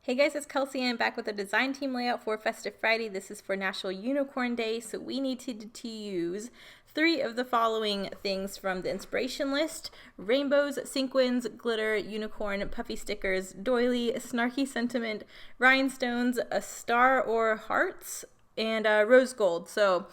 Hey guys, it's Kelsey. I'm back with a design team layout for Festive Friday. This is for National Unicorn Day, so we needed to use 3 of the following things from the inspiration list: rainbows, sequins, glitter, unicorn, puffy stickers, doily, snarky sentiment, rhinestones, a star or hearts, and rose gold. So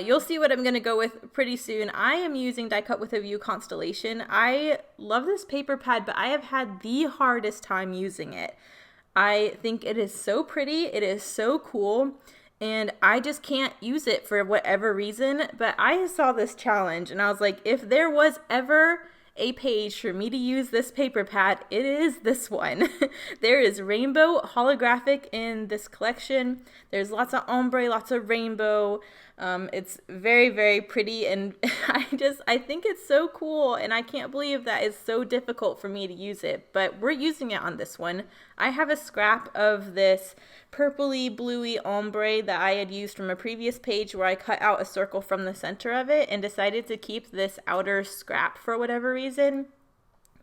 you'll see what I'm going to go with pretty soon. I am using die cut with a view constellation. I love this paper pad, but I have had the hardest time using it. I think it is so pretty, it is so cool, and I just can't use it for whatever reason. But I saw this challenge and I was like, if there was ever a page for me to use this paper pad, it is this one. There is rainbow holographic in this collection. There's lots of ombre, lots of rainbow. It's very, very pretty, and I think it's so cool, and I can't believe that it's so difficult for me to use it, but we're using it on this one. I have a scrap of this purpley, bluey ombre that I had used from a previous page where I cut out a circle from the center of it and decided to keep this outer scrap for whatever reason.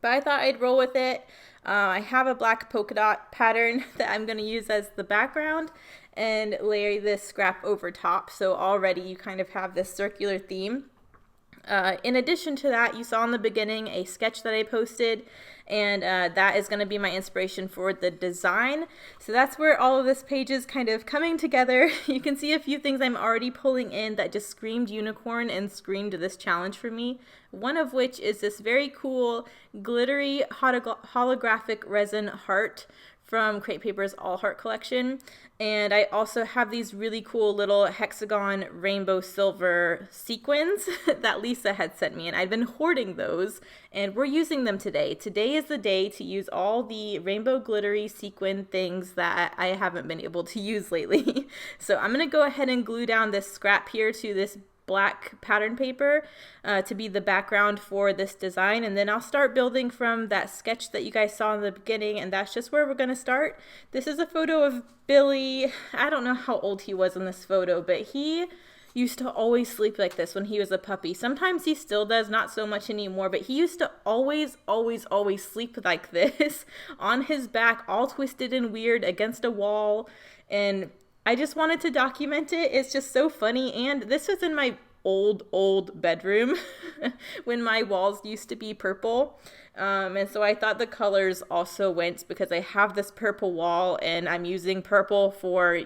But I thought I'd roll with it. I have a black polka dot pattern that I'm going to use as the background and layer this scrap over top. So already you kind of have this circular theme. In addition to that, you saw in the beginning a sketch that I posted, and that is going to be my inspiration for the design. So that's where all of this page is kind of coming together. You can see a few things I'm already pulling in that just screamed unicorn and screamed this challenge for me. One of which is this very cool glittery holographic resin heart from Crate Paper's All Heart collection. And I also have these really cool little hexagon rainbow silver sequins that Lisa had sent me, and I've been hoarding those, and we're using them today. Today is the day to use all the rainbow glittery sequin things that I haven't been able to use lately. So I'm gonna go ahead and glue down this scrap here to this black pattern paper to be the background for this design, and then I'll start building from that sketch that you guys saw in the beginning, and that's just where we're going to start. This is a photo of Billy. I don't know how old he was in this photo, but he used to always sleep like this when he was a puppy. Sometimes he still does, not so much anymore, but he used to always sleep like this on his back, all twisted and weird against a wall, and I just wanted to document it. It's just so funny. And this was in my old bedroom when my walls used to be purple. And so I thought the colors also went because I have this purple wall and I'm using purple for,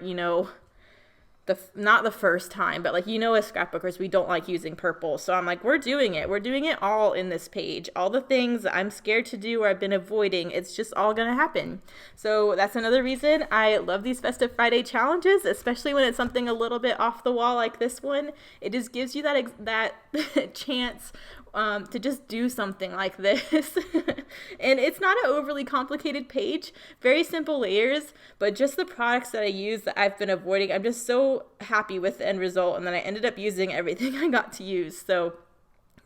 not the first time, but as scrapbookers, we don't like using purple. So I'm like, we're doing it all in this page. All the things I'm scared to do or I've been avoiding, it's just all gonna happen. So that's another reason I love these Festive Friday challenges, especially when it's something a little bit off the wall like this one. It just gives you that chance to just do something like this. And it's not an overly complicated page, very simple layers, but just the products that I use that I've been avoiding, I'm just so happy with the end result, and then I ended up using everything I got to use. So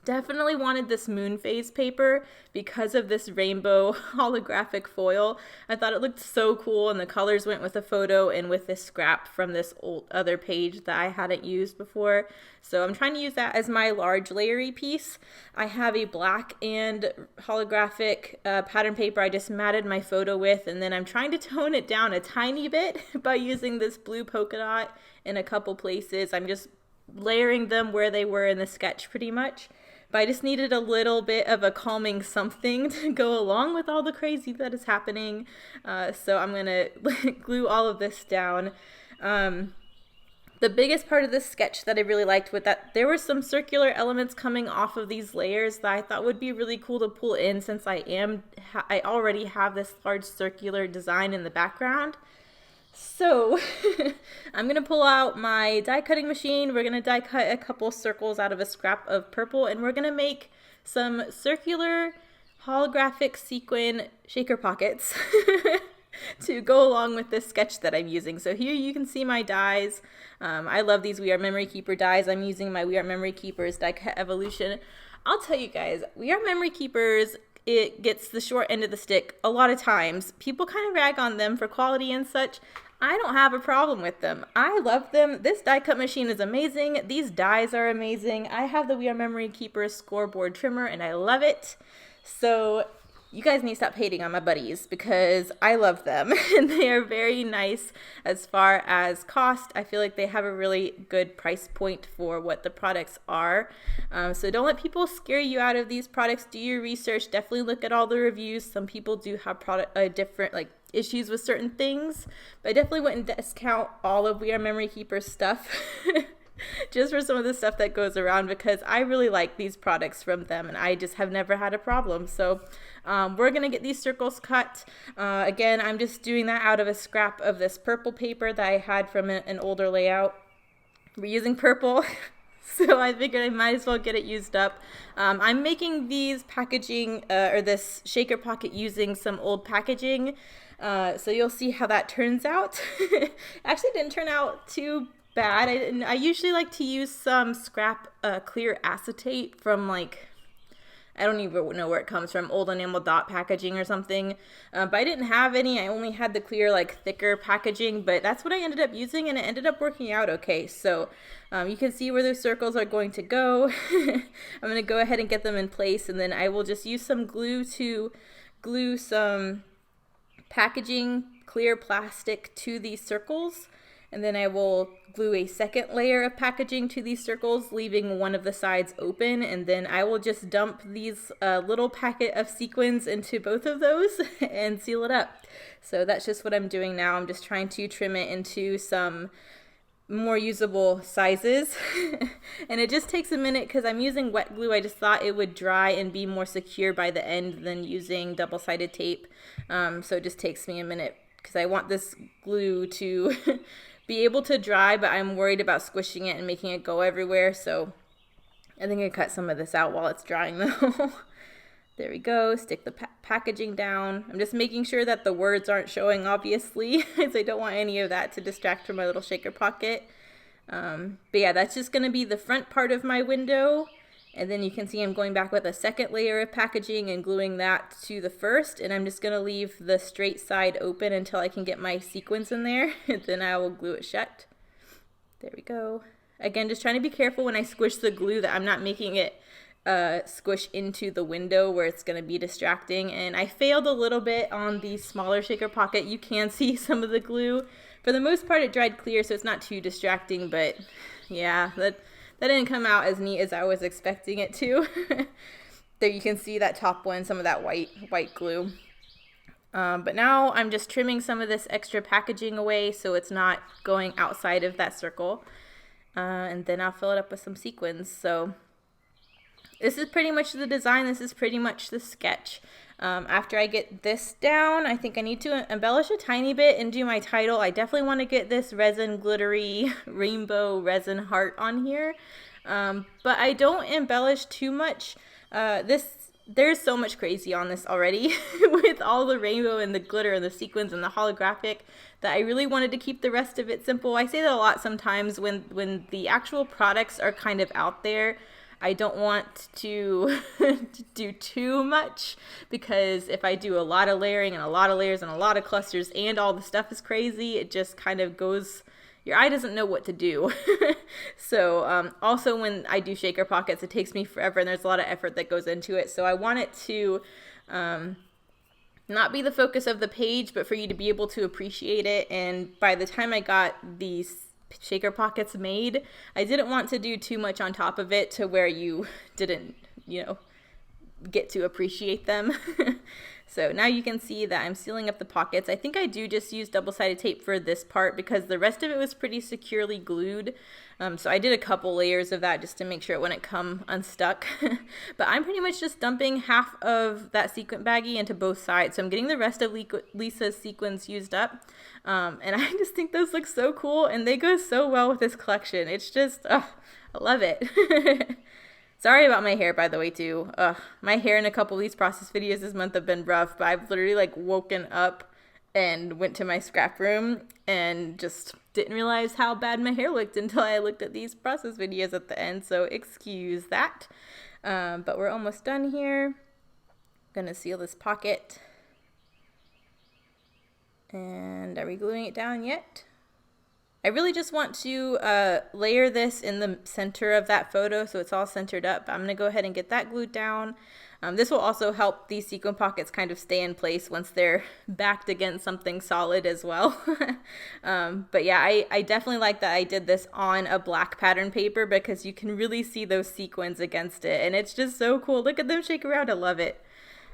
definitely wanted this moon phase paper because of this rainbow holographic foil. I thought it looked so cool, and the colors went with the photo and with this scrap from this old other page that I hadn't used before. So I'm trying to use that as my large layery piece. I have a black and holographic pattern paper I just matted my photo with, and then I'm trying to tone it down a tiny bit by using this blue polka dot in a couple places. I'm just layering them where they were in the sketch pretty much. But I just needed a little bit of a calming something to go along with all the crazy that is happening. So I'm going to glue all of this down. The biggest part of this sketch that I really liked was that there were some circular elements coming off of these layers that I thought would be really cool to pull in, since I already have this large circular design in the background. So I'm going to pull out my die cutting machine. We're going to die cut a couple circles out of a scrap of purple, and we're going to make some circular holographic sequin shaker pockets to go along with this sketch that I'm using. So here you can see my dies. I love these We Are Memory Keeper dies. I'm using my We Are Memory Keepers die cut evolution. I'll tell you guys, We Are Memory Keepers, it gets the short end of the stick a lot of times. People kind of rag on them for quality and such. I don't have a problem with them. I love them. This die cut machine is amazing. These dies are amazing. I have the We Are Memory Keeper scoreboard trimmer and I love it. So you guys need to stop hating on my buddies because I love them and they are very nice as far as cost. I feel like they have a really good price point for what the products are. So don't let people scare you out of these products. Do your research. Definitely look at all the reviews. Some people do have different like issues with certain things, but I definitely wouldn't discount all of We Are Memory Keepers stuff. Just for some of the stuff that goes around, because I really like these products from them and I just have never had a problem. So we're gonna get these circles cut. Again, I'm just doing that out of a scrap of this purple paper that I had from an older layout. We're using purple. So I figured I might as well get it used up. I'm making these packaging or this shaker pocket using some old packaging. So you'll see how that turns out. Actually didn't turn out too bad. I usually like to use some scrap clear acetate from like, I don't even know where it comes from, old enamel dot packaging or something. But I didn't have any. I only had the clear like thicker packaging, but that's what I ended up using and it ended up working out okay. So you can see where those circles are going to go. I'm going to go ahead and get them in place, and then I will just use some glue to glue some packaging clear plastic to these circles. And then I will glue a second layer of packaging to these circles, leaving one of the sides open. And then I will just dump these little packet of sequins into both of those and seal it up. So that's just what I'm doing now. I'm just trying to trim it into some more usable sizes. And it just takes a minute because I'm using wet glue. I just thought it would dry and be more secure by the end than using double-sided tape. So it just takes me a minute because I want this glue to be able to dry, but I'm worried about squishing it and making it go everywhere. So I think I cut some of this out while it's drying though. There we go. Stick the packaging down. I'm just making sure that the words aren't showing, obviously, because I don't want any of that to distract from my little shaker pocket. But yeah, that's just going to be the front part of my window. And then you can see I'm going back with a second layer of packaging and gluing that to the first. And I'm just going to leave the straight side open until I can get my sequins in there. And then I will glue it shut. There we go. Again, just trying to be careful when I squish the glue that I'm not making it squish into the window where it's going to be distracting. And I failed a little bit on the smaller shaker pocket. You can see some of the glue. For the most part, it dried clear, so it's not too distracting. But yeah, that didn't come out as neat as I was expecting it to. There you can see that top one, some of that white glue. But now I'm just trimming some of this extra packaging away so it's not going outside of that circle. And then I'll fill it up with some sequins. So this is pretty much the design. This is pretty much the sketch. After I get this down, I think I need to embellish a tiny bit and do my title. I definitely want to get this resin glittery rainbow resin heart on here. But I don't embellish too much. There's so much crazy on this already with all the rainbow and the glitter and the sequins and the holographic that I really wanted to keep the rest of it simple. I say that a lot sometimes when the actual products are kind of out there. I don't want to do too much, because if I do a lot of layering and a lot of layers and a lot of clusters and all the stuff is crazy, it just kind of goes, your eye doesn't know what to do. So also when I do shaker pockets, it takes me forever and there's a lot of effort that goes into it. So I want it to not be the focus of the page, but for you to be able to appreciate it. And by the time I got these shaker pockets made, I didn't want to do too much on top of it to where you didn't, get to appreciate them. So now you can see that I'm sealing up the pockets. I think I do just use double-sided tape for this part because the rest of it was pretty securely glued. So I did a couple layers of that just to make sure it wouldn't come unstuck. But I'm pretty much just dumping half of that sequin baggie into both sides. So I'm getting the rest of Lisa's sequins used up. And I just think those look so cool and they go so well with this collection. It's just, I love it. Sorry about my hair, by the way, too. My hair in a couple of these process videos this month have been rough, but I've literally woken up and went to my scrap room and just didn't realize how bad my hair looked until I looked at these process videos at the end, so excuse that. But we're almost done here. Gonna seal this pocket. And are we gluing it down yet? I really just want to layer this in the center of that photo so it's all centered up. I'm going to go ahead and get that glued down. This will also help these sequin pockets kind of stay in place once they're backed against something solid as well. But yeah, I definitely like that I did this on a black pattern paper because you can really see those sequins against it, and it's just so cool. Look at them shake around. I love it.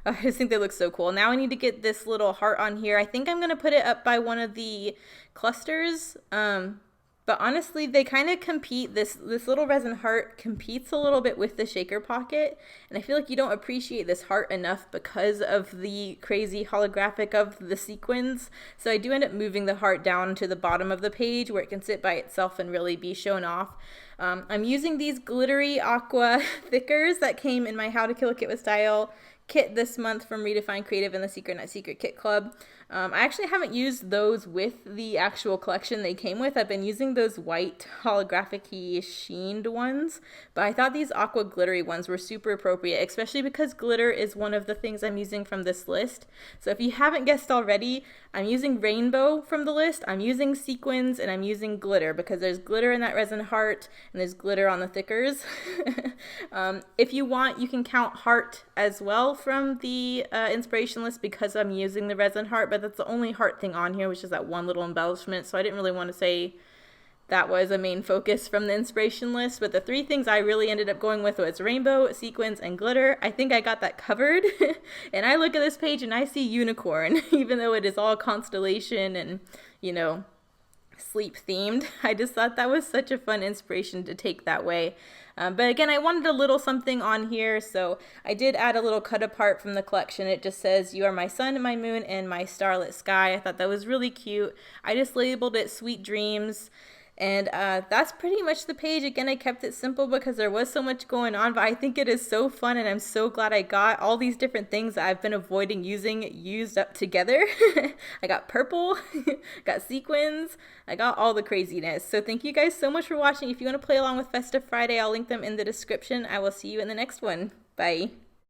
I just think they look so cool. Now I need to get this little heart on here. I think I'm going to put it up by one of the clusters. But honestly, they kind of compete. This little resin heart competes a little bit with the shaker pocket. And I feel like you don't appreciate this heart enough because of the crazy holographic of the sequins. So I do end up moving the heart down to the bottom of the page where it can sit by itself and really be shown off. I'm using these glittery aqua thickers that came in my How to Kill a Kit with Style kit this month from Redefine Creative and the Secret Not Secret Kit Club. I actually haven't used those with the actual collection they came with. I've been using those white holographic-y sheened ones, but I thought these aqua glittery ones were super appropriate, especially because glitter is one of the things I'm using from this list. So if you haven't guessed already, I'm using rainbow from the list, I'm using sequins, and I'm using glitter because there's glitter in that resin heart and there's glitter on the thickers. If you want, you can count heart as well from the inspiration list because I'm using the resin heart, but that's the only heart thing on here, which is that one little embellishment. So I didn't really want to say that was a main focus from the inspiration list, but the three things I really ended up going with was rainbow, sequins, and glitter. I think I got that covered. And I look at this page and I see unicorn, even though it is all constellation and, you know, sleep themed. I just thought that was such a fun inspiration to take that way. But again, I wanted a little something on here, so I did add a little cut apart from the collection. It just says, "You are my sun, my moon, and my starlit sky." I thought that was really cute. I just labeled it Sweet Dreams. And that's pretty much the page. Again, I kept it simple because there was so much going on, but I think it is so fun, and I'm so glad I got all these different things that I've been avoiding using used up together. I got purple, got sequins, I got all the craziness. So thank you guys so much for watching. If you want to play along with Festive Friday, I'll link them in the description. I will see you in the next one. Bye.